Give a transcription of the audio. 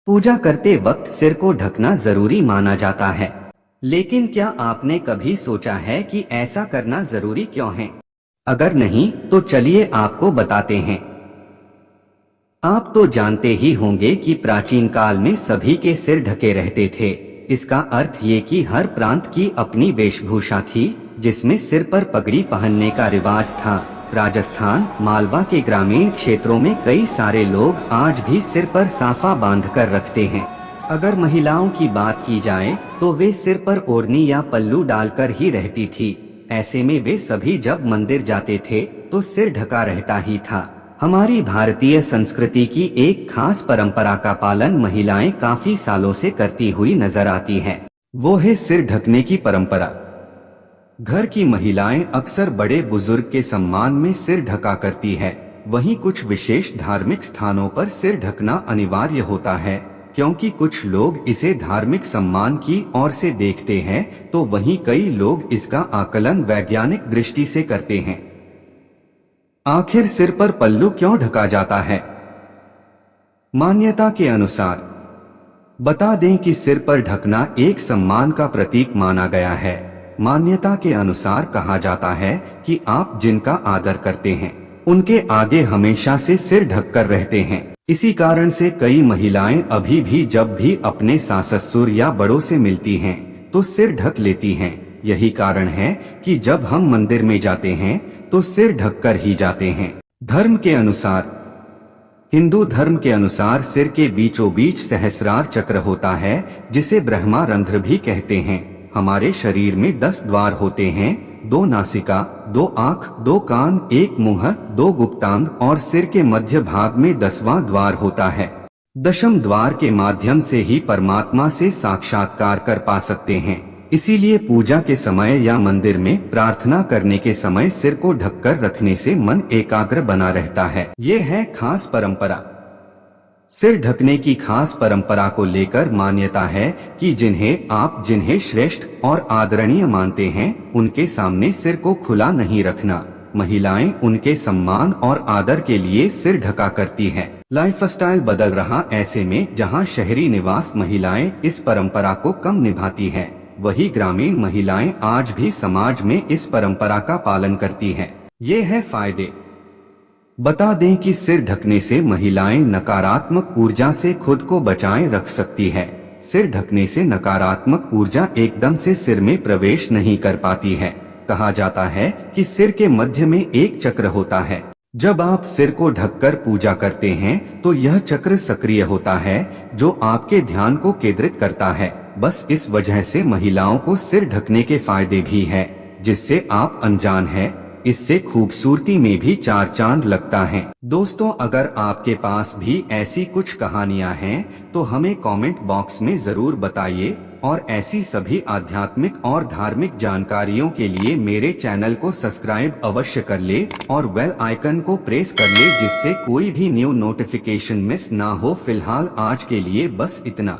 पूजा करते वक्त सिर को ढकना जरूरी माना जाता है, लेकिन क्या आपने कभी सोचा है कि ऐसा करना जरूरी क्यों है? अगर नहीं तो चलिए आपको बताते हैं। आप तो जानते ही होंगे कि प्राचीन काल में सभी के सिर ढके रहते थे। इसका अर्थ ये कि हर प्रांत की अपनी वेशभूषा थी, जिसमें सिर पर पगड़ी पहनने का रिवाज था। राजस्थान, मालवा के ग्रामीण क्षेत्रों में कई सारे लोग आज भी सिर पर साफा बांधकर रखते हैं। अगर महिलाओं की बात की जाए तो वे सिर पर ओढ़नी या पल्लू डालकर ही रहती थी। ऐसे में वे सभी जब मंदिर जाते थे तो सिर ढका रहता ही था। हमारी भारतीय संस्कृति की एक खास परंपरा का पालन महिलाएं काफी सालों से करती हुई नजर आती हैं। वो है सिर ढकने की परंपरा। घर की महिलाएं अक्सर बड़े बुजुर्ग के सम्मान में सिर ढका करती है। वहीं कुछ विशेष धार्मिक स्थानों पर सिर ढकना अनिवार्य होता है, क्योंकि कुछ लोग इसे धार्मिक सम्मान की ओर से देखते हैं, तो वहीं कई लोग इसका आकलन वैज्ञानिक दृष्टि से करते हैं। आखिर सिर पर पल्लू क्यों ढका जाता है? मान्यता के अनुसार बता दें कि सिर पर ढकना एक सम्मान का प्रतीक माना गया है। मान्यता के अनुसार कहा जाता है कि आप जिनका आदर करते हैं उनके आगे हमेशा से सिर ढककर रहते हैं। इसी कारण से कई महिलाएं अभी भी जब भी अपने सास ससुर या बड़ों से मिलती हैं तो सिर ढक लेती हैं। यही कारण है कि जब हम मंदिर में जाते हैं तो सिर ढककर ही जाते हैं। धर्म के अनुसार, हिंदू धर्म के अनुसार सिर के बीचों बीच सहस्रार चक्र होता है, जिसे ब्रह्मा रंध्र भी कहते हैं। हमारे शरीर में 10 द्वार होते हैं, 2 नासिका, 2 आँख, 2 कान, 1 मुंह, 2 गुप्तांग और सिर के मध्य भाग में 10वां द्वार होता है। दशम द्वार के माध्यम से ही परमात्मा से साक्षात्कार कर पा सकते हैं। इसीलिए पूजा के समय या मंदिर में प्रार्थना करने के समय सिर को ढककर रखने से मन एकाग्र बना रहता है। ये है खास परंपरा। सिर ढकने की खास परंपरा को लेकर मान्यता है कि जिन्हें श्रेष्ठ और आदरणीय मानते हैं उनके सामने सिर को खुला नहीं रखना। महिलाएं उनके सम्मान और आदर के लिए सिर ढका करती हैं। लाइफस्टाइल बदल रहा, ऐसे में जहां शहरी निवास महिलाएं इस परंपरा को कम निभाती हैं, वही ग्रामीण महिलाएं आज भी समाज में इस परंपरा का पालन करती हैं। ये है फायदे। बता दें कि सिर ढकने से महिलाएं नकारात्मक ऊर्जा से खुद को बचाए रख सकती है। सिर ढकने से नकारात्मक ऊर्जा एकदम से सिर में प्रवेश नहीं कर पाती है। कहा जाता है कि सिर के मध्य में एक चक्र होता है। जब आप सिर को ढककर पूजा करते हैं तो यह चक्र सक्रिय होता है, जो आपके ध्यान को केंद्रित करता है। बस इस वजह से महिलाओं को सिर ढकने के फायदे भी हैं, जिससे आप अनजान हैं। इससे खूबसूरती में भी 4 चांद लगता है। दोस्तों, अगर आपके पास भी ऐसी कुछ कहानियां हैं तो हमें कमेंट बॉक्स में जरूर बताइए, और ऐसी सभी आध्यात्मिक और धार्मिक जानकारियों के लिए मेरे चैनल को सब्सक्राइब अवश्य कर ले और बेल आइकन को प्रेस कर ले, जिससे कोई भी न्यू नोटिफिकेशन मिस ना हो। फिलहाल आज के लिए बस इतना।